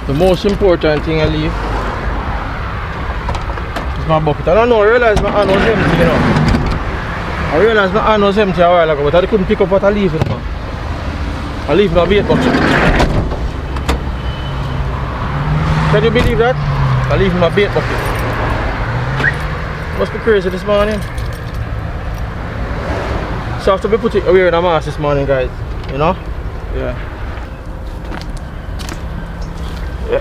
The most important thing I leave is my bucket. I don't know, I realized my hand was empty, you know. I realized my hand was empty a while ago, but I couldn't pick up what I leave, you know. I leave my bait bucket. Can you believe that? I leave my bait bucket. Must be crazy this morning. So I have to be putting away in a mask this morning, guys. You know? Yeah. I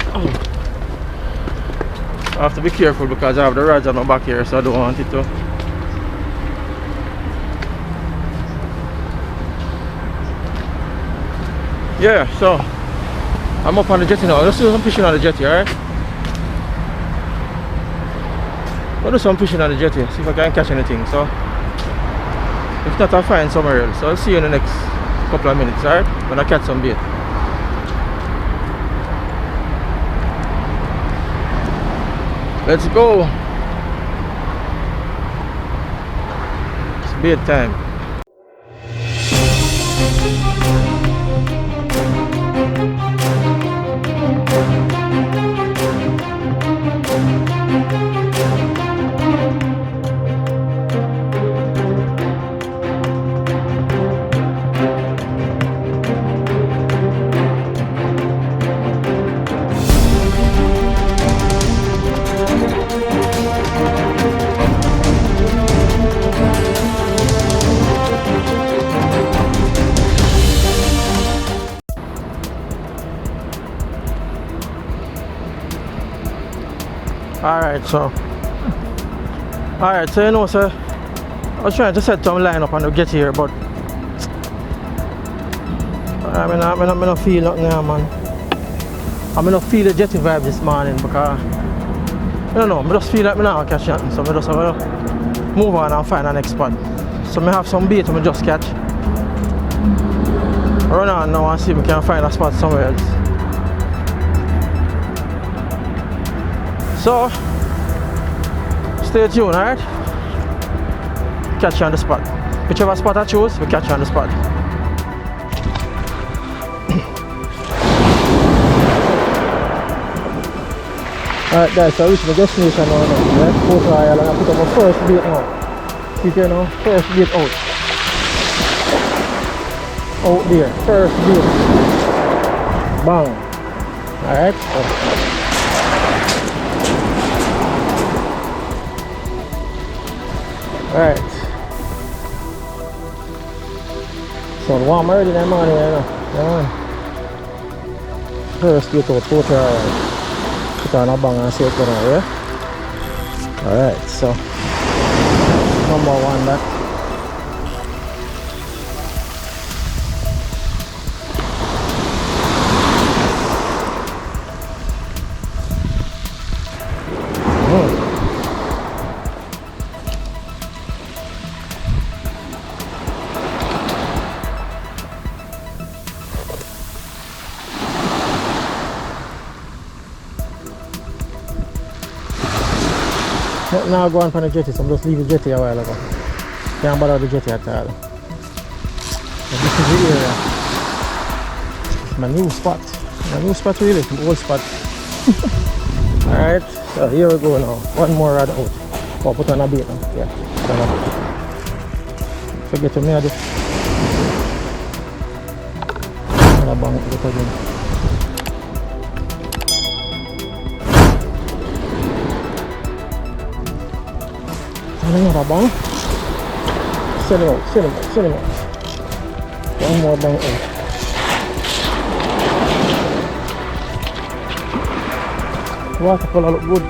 have to be careful because I have the rods on my back here, so I don't want it to. Yeah, so I'm up on the jetty now. Let's do some fishing on the jetty, alright? I'll do some fishing on the jetty, see if I can catch anything. So if not, I'll find somewhere else. So I'll see you in the next couple of minutes, alright? When I catch some bait. Let's go. It's bait time. Alright, so you know, sir, I was trying to set some line up and to get here, but I don't feel nothing here, man. I don't feel the jetty vibe this morning because I don't know, I just feel like I don't catch nothing, so I just have to move on and find the next spot. So I have some bait I just catch. Run on now and see if I can find a spot somewhere else. So stay tuned, alright? Catch you on the spot. Whichever spot I choose, we catch you on the spot. Alright guys, so I reached the destination now. Right? Port Royal, and I put up my first bait now. See here now, first bait out. Out there, first bait. Bang. Alright? Alright. So warm already in the morning, you know. Yeah. First bait out, Port Royal. Put on a bang and see it going on, yeah? Alright, so number one that. Now go on for the jetty, so I'm just leave the jetty a while ago. Can't bother the jetty at all. But this is the area. It's my new spot. My new spot really, my old spot. Alright, so here we go now. One more rod out. Oh, put on a bait now. Yeah. Forget to me this. I'm gonna bang it again. Another bang. Send him out. One more bang out. Watercolor look good.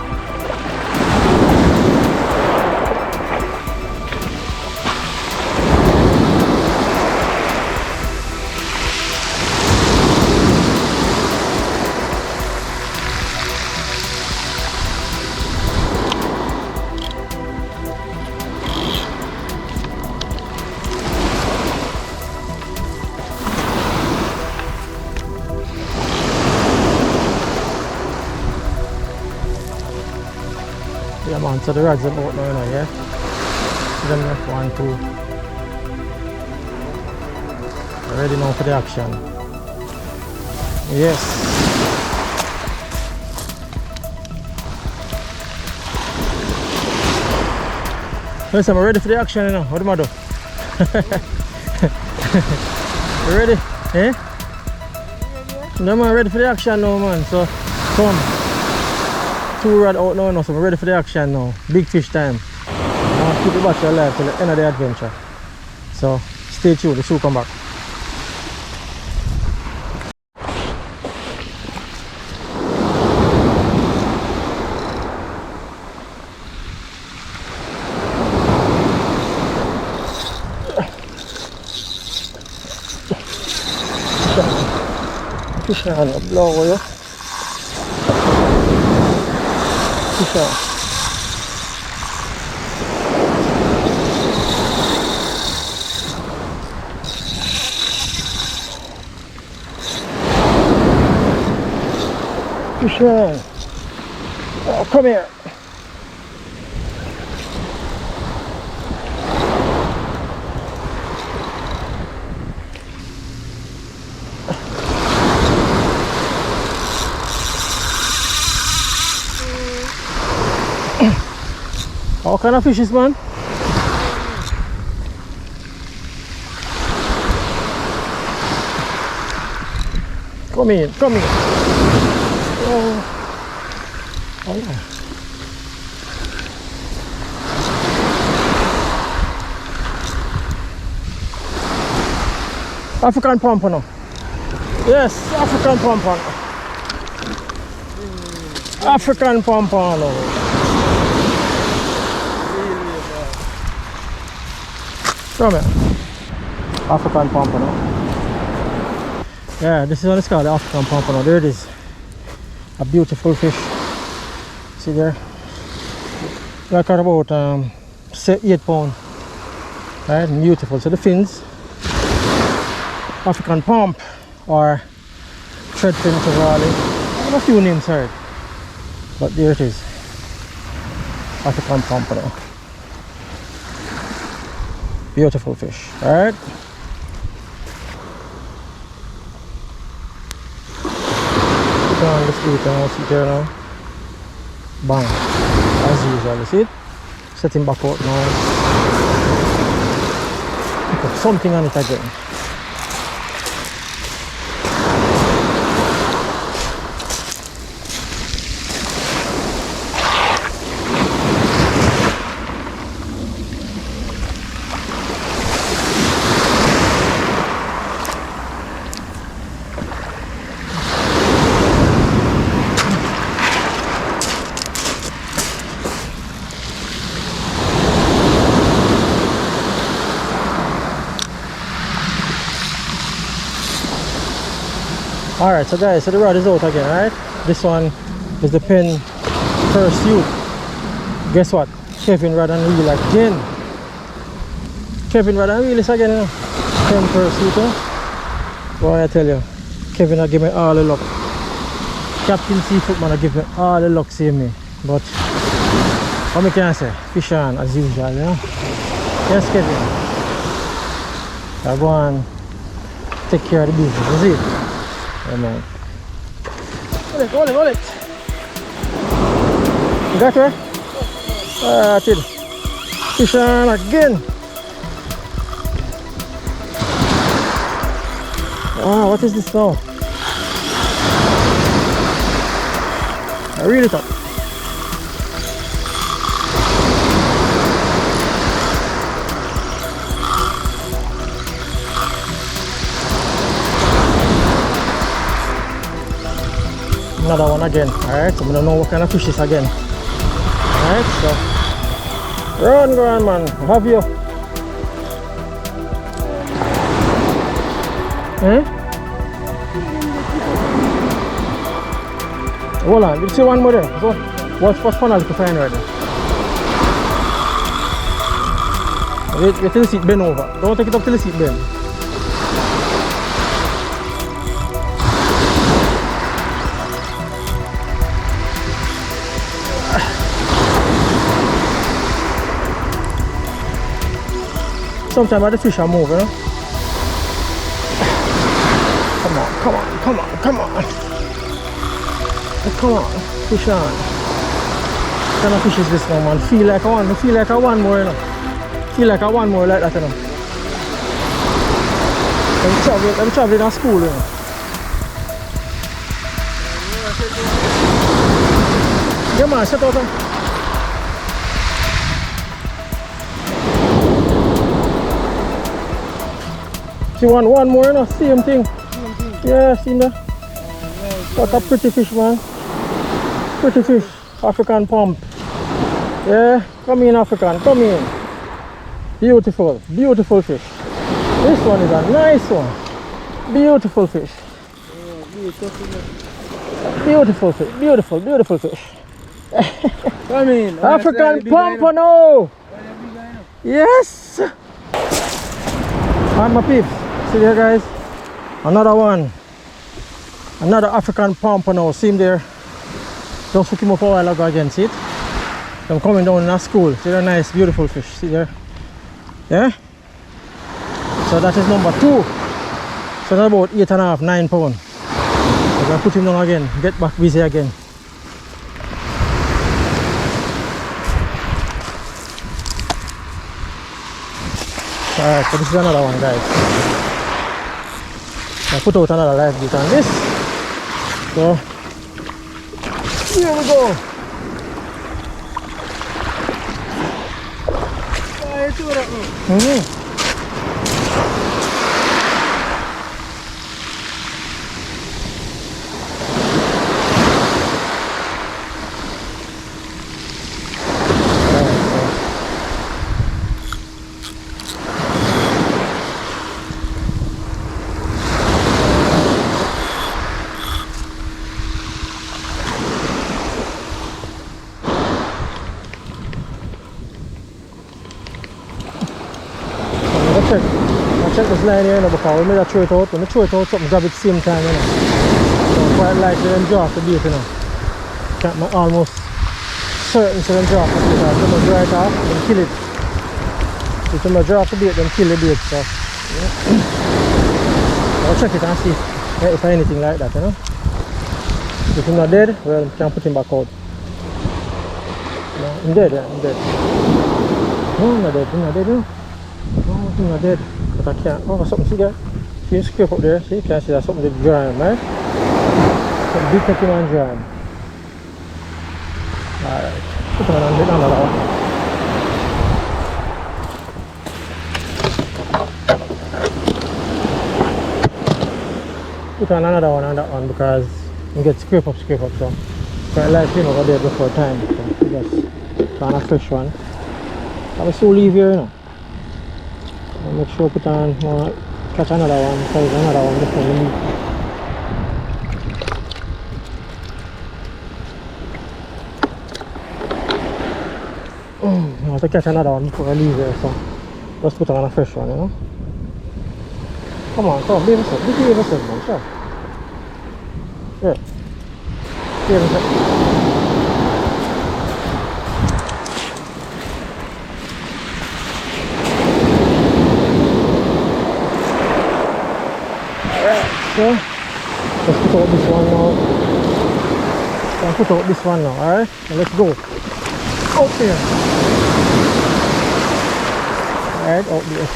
Yeah man, so the rods are out now, you know, yeah? Them left 1, 2. Ready now for the action. Yes. Listen, I'm ready for the action, you know. What am I do? You ready? Eh? No man, ready for the action now, man. So come. 2 rod out now, so I'm ready for the action now. Big fish time. I want to keep the battery alive till the end of the adventure. So stay tuned, the show come back. Fish on the blow, you. Fish on. Fish on. Oh, come here. What kind of fish is, man? Come in, come in. Oh yeah. African pompano. Yes, African pompano. African pompano. Come here. African pompano. Yeah, this is what it's called, the African pompano. There it is. A beautiful fish. See there? Like about 8 pounds. Right, beautiful. So the fins, African pomp or threadfin trevally. I have a few names for it, but there it is. African pompano. Beautiful fish. All right. Put on this bait now. See there now. Bang. As usual. You see it? Set him back out now. Put something on it again. Alright, so guys, so the rod is out again, alright? This one is the pen pursuit. Guess what? Kevin rod and reel again. Kevin rod and reel is again, you know? Pen pursuit, huh? Boy, I tell you, Kevin will give me all the luck. Captain Seafoot man will give me all the luck, see me. But what I can say? Fish on as usual, you know? Yes, Kevin. I go and take care of the business, is it? Yeah, man. Hold it. You got her? That's it. Fish on again. Ah, what is this now? I reel it up. Another one again. Alright, so I don't know what kind of fish is again. Alright, so run, man. I have you. Hold on, you see one more there. So watch for funnel to find right there. Wait till the seat bend over. Don't take it up till the seat bend. Sometimes the fish are moving, you know? Come on. Come on, fish on. What kind of fish is this now, man? I feel like I want more, you know? Feel like I want more like that, you know. I'm traveling at school, you know. Yeah man, shut up. She want one more, you know, same thing. Yeah, see that? What a pretty fish, man. Pretty fish. African pump. Yeah, come in African, come in. Beautiful, beautiful fish. This one is a nice one. Beautiful fish. Beautiful fish, beautiful, beautiful fish. Come in. African pompano. Yes. And my peeps, see there guys, another one. Another African pompano. See him there. Just hook him up a while ago again, see it? I'm coming down in a school. See they're nice, beautiful fish. See there? Yeah? So that is number 2. So that's about 8.5, 9 pounds. I'm gonna put him down again, get back busy again. Alright, so this is another one, guys. I put out another live bait on this. So here we go. I check this line here, you know, because when I throw it out, when I throw it out, something grab it at the same time, you know. So quite likely them drop the bait, you know. I'm almost certain to them drop the bait, because when I dry it off, then kill it. If when I drop the bait, then kill the bait, so yeah. I'll check it and see if anything like that, you know. If he's not dead, well, you can put him back out. No, I'm dead, yeah, I'm dead. No, I'm not dead, I'm not dead, you know. No, I'm not dead, but I can't. Oh, something, see there? See you scrape up there, see? You can see there's something that's drying, right? Some big cutting and drying. Alright, put on another one. Put on another one on that one because you get scrape up, so quite like you know go there before time. So you just put on a fresh one. I will still leave here, you know. I'll make sure put on more, catch another one, size another one before we leave. I want to catch another one before I leave here, so just put on a fresh one, you know. Come on, behave yourself, behave yourself, man, sure. Yeah, behave yourself. So, let's put out this one now. I'll put out this one now, alright? Now let's go. Out there. Alright, out there.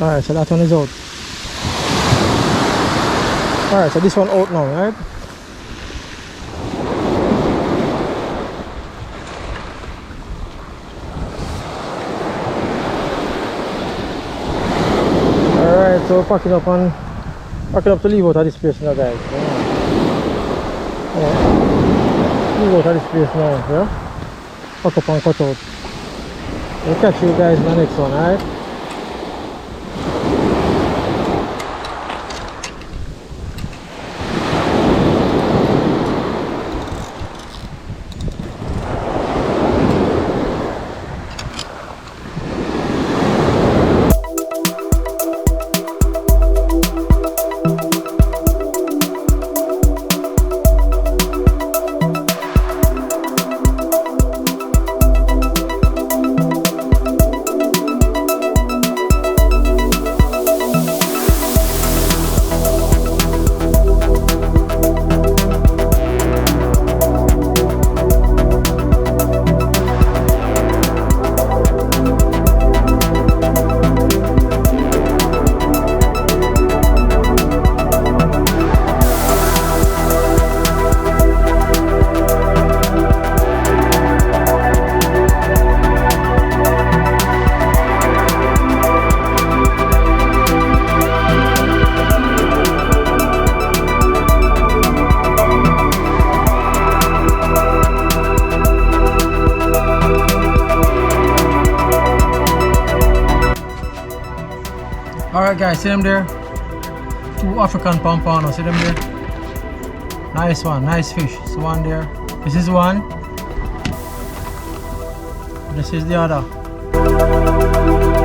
Alright, so that one is out. Alright, so this one out now, right? Alright, so packing up to leave out of this place now, guys. Leave out of this place now, yeah? Pack up and cut out. I'll catch you guys in the next one, alright? Alright guys, see them there? 2 African pompano, see them there? Nice one, nice fish. So one there. This is one. This is the other.